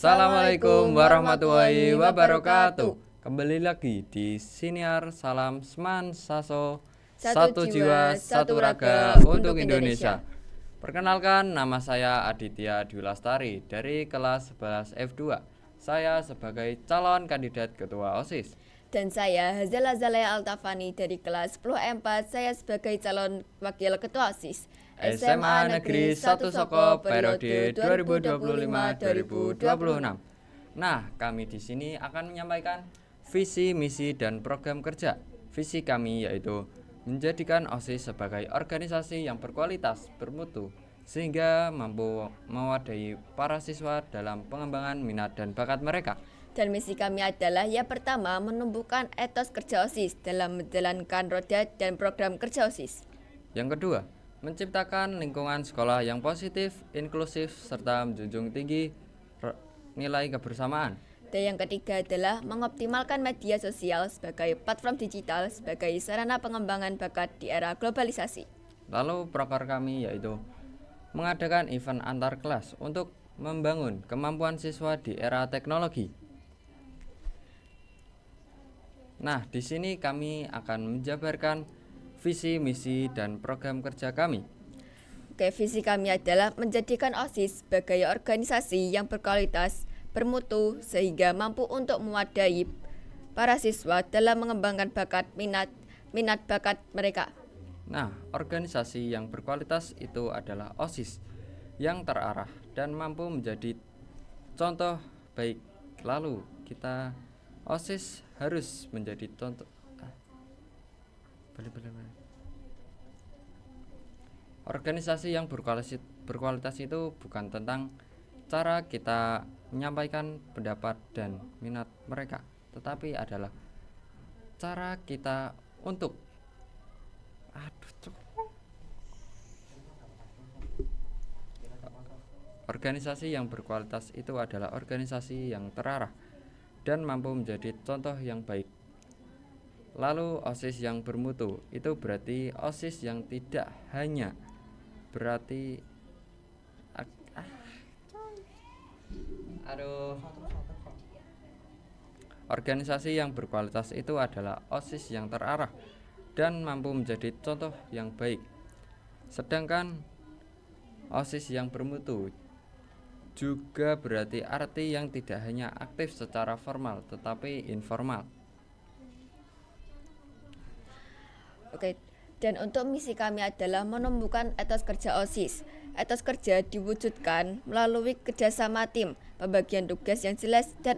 Assalamualaikum warahmatullahi wabarakatuh. Kembali lagi di Siniar Salam Seman Saso, satu jiwa, satu raga untuk Indonesia. Perkenalkan, nama saya Aditya Dwi Lastari dari kelas 11 F2. Saya sebagai calon kandidat ketua OSIS. Dan saya Hazala Zalaya Altafani dari kelas 10 E4. Saya sebagai calon wakil ketua OSIS SMA Negeri 1 Soko periode 2025-2026. Nah, kami di sini akan menyampaikan visi, misi, dan program kerja. Visi kami yaitu menjadikan OSIS sebagai organisasi yang berkualitas, bermutu, sehingga mampu mewadahi para siswa dalam pengembangan minat dan bakat mereka. Dan misi kami adalah yang pertama, menumbuhkan etos kerja OSIS dalam menjalankan roda dan program kerja OSIS. Yang kedua, menciptakan lingkungan sekolah yang positif, inklusif, serta menjunjung tinggi nilai kebersamaan. Dan yang ketiga adalah mengoptimalkan media sosial sebagai platform digital sebagai sarana pengembangan bakat di era globalisasi. Lalu proker kami yaitu mengadakan event antar kelas untuk membangun kemampuan siswa di era teknologi. Nah, di sini kami akan menjabarkan visi, misi, dan program kerja kami. Oke, visi kami adalah menjadikan OSIS sebagai organisasi yang berkualitas, bermutu, sehingga mampu untuk mewadahi para siswa dalam mengembangkan minat bakat mereka. Nah, organisasi yang berkualitas itu adalah OSIS yang terarah dan mampu menjadi contoh baik. Lalu kita OSIS harus menjadi contoh. Organisasi yang berkualitas itu bukan tentang cara kita menyampaikan pendapat dan minat mereka, tetapi adalah cara kita untuk organisasi yang berkualitas itu adalah organisasi yang terarah dan mampu menjadi contoh yang baik. Lalu OSIS yang bermutu itu berarti OSIS yang tidak hanya berarti organisasi yang berkualitas itu adalah OSIS yang terarah dan mampu menjadi contoh yang baik. Sedangkan OSIS yang bermutu juga berarti arti yang tidak hanya aktif secara formal tetapi informal. Oke, dan untuk misi kami adalah menumbuhkan etos kerja OSIS. Etos kerja diwujudkan melalui kerjasama tim, pembagian tugas yang jelas, dan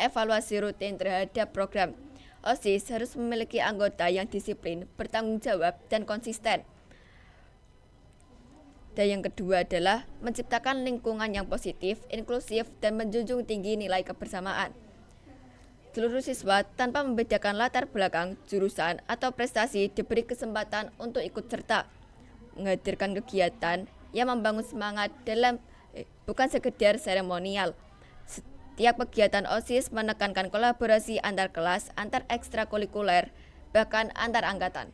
evaluasi rutin terhadap program. OSIS harus memiliki anggota yang disiplin, bertanggung jawab, dan konsisten. Dan yang kedua adalah menciptakan lingkungan yang positif, inklusif, dan menjunjung tinggi nilai kebersamaan. Seluruh siswa tanpa membedakan latar belakang, jurusan, atau prestasi diberi kesempatan untuk ikut serta menghadirkan kegiatan yang membangun semangat bukan sekedar seremonial. Setiap kegiatan OSIS menekankan kolaborasi antar kelas, antar ekstrakurikuler, bahkan antar angkatan.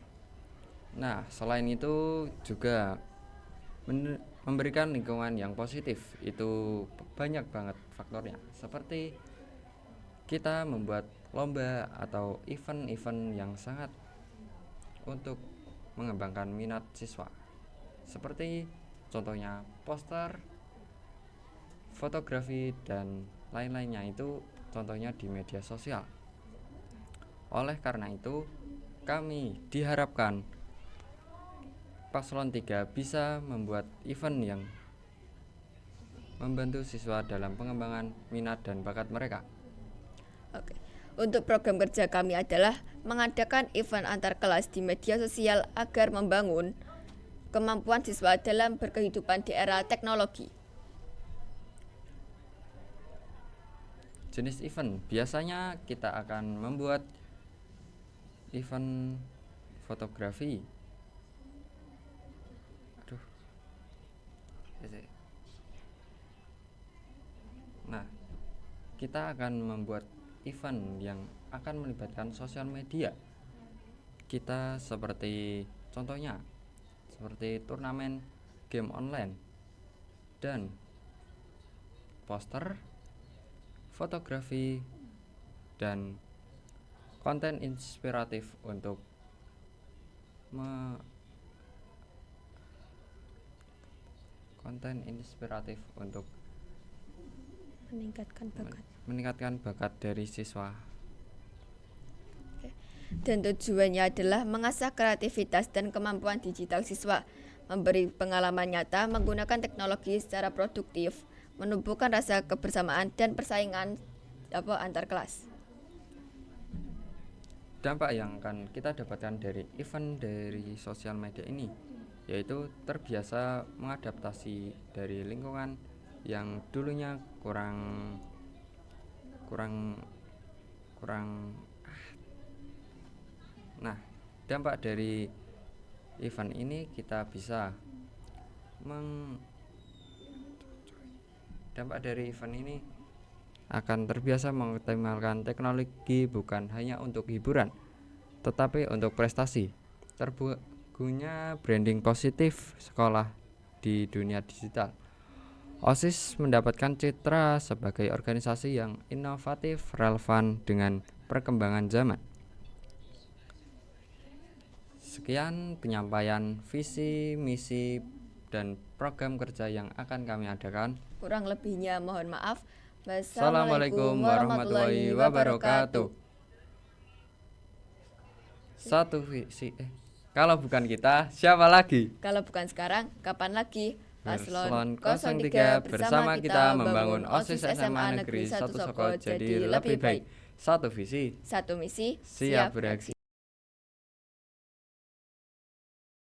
Nah, selain itu juga memberikan lingkungan yang positif itu banyak banget faktornya, seperti kita membuat lomba atau event-event yang sangat untuk mengembangkan minat siswa, seperti contohnya poster, fotografi, dan lain-lainnya. Itu contohnya di media sosial. Oleh karena itu, kami diharapkan Paslon 3 bisa membuat event yang membantu siswa dalam pengembangan minat dan bakat mereka. Oke. Untuk program kerja kami adalah mengadakan event antar kelas di media sosial agar membangun kemampuan siswa dalam berkehidupan di era teknologi. Jenis event, biasanya kita akan membuat event fotografi. Nah, kita akan membuat event yang akan melibatkan sosial media. Kita seperti contohnya seperti turnamen game online dan poster fotografi, dan konten inspiratif untuk meningkatkan bakat dari siswa. Dan tujuannya adalah mengasah kreativitas dan kemampuan digital siswa, memberi pengalaman nyata menggunakan teknologi secara produktif, menumbuhkan rasa kebersamaan dan persaingan antar kelas. Dampak yang akan kita dapatkan dari event dari sosial media ini yaitu terbiasa mengadaptasi dari lingkungan yang dulunya kurang Nah, dampak dari event ini kita bisa akan terbiasa mengoptimalkan teknologi bukan hanya untuk hiburan, tetapi untuk prestasi. Terbangunnya branding positif sekolah di dunia digital. OSIS mendapatkan citra sebagai organisasi yang inovatif, relevan dengan perkembangan zaman. Sekian penyampaian visi, misi, dan program kerja yang akan kami adakan. Kurang lebihnya mohon maaf. Assalamualaikum warahmatullahi wabarakatuh. Satu visi. Kalau bukan kita, siapa lagi? Kalau bukan sekarang, kapan lagi? Paslon 03 bersama kita membangun OSIS SMA Negeri 1 Soko jadi lebih baik. Satu visi, satu misi, siap bereaksi.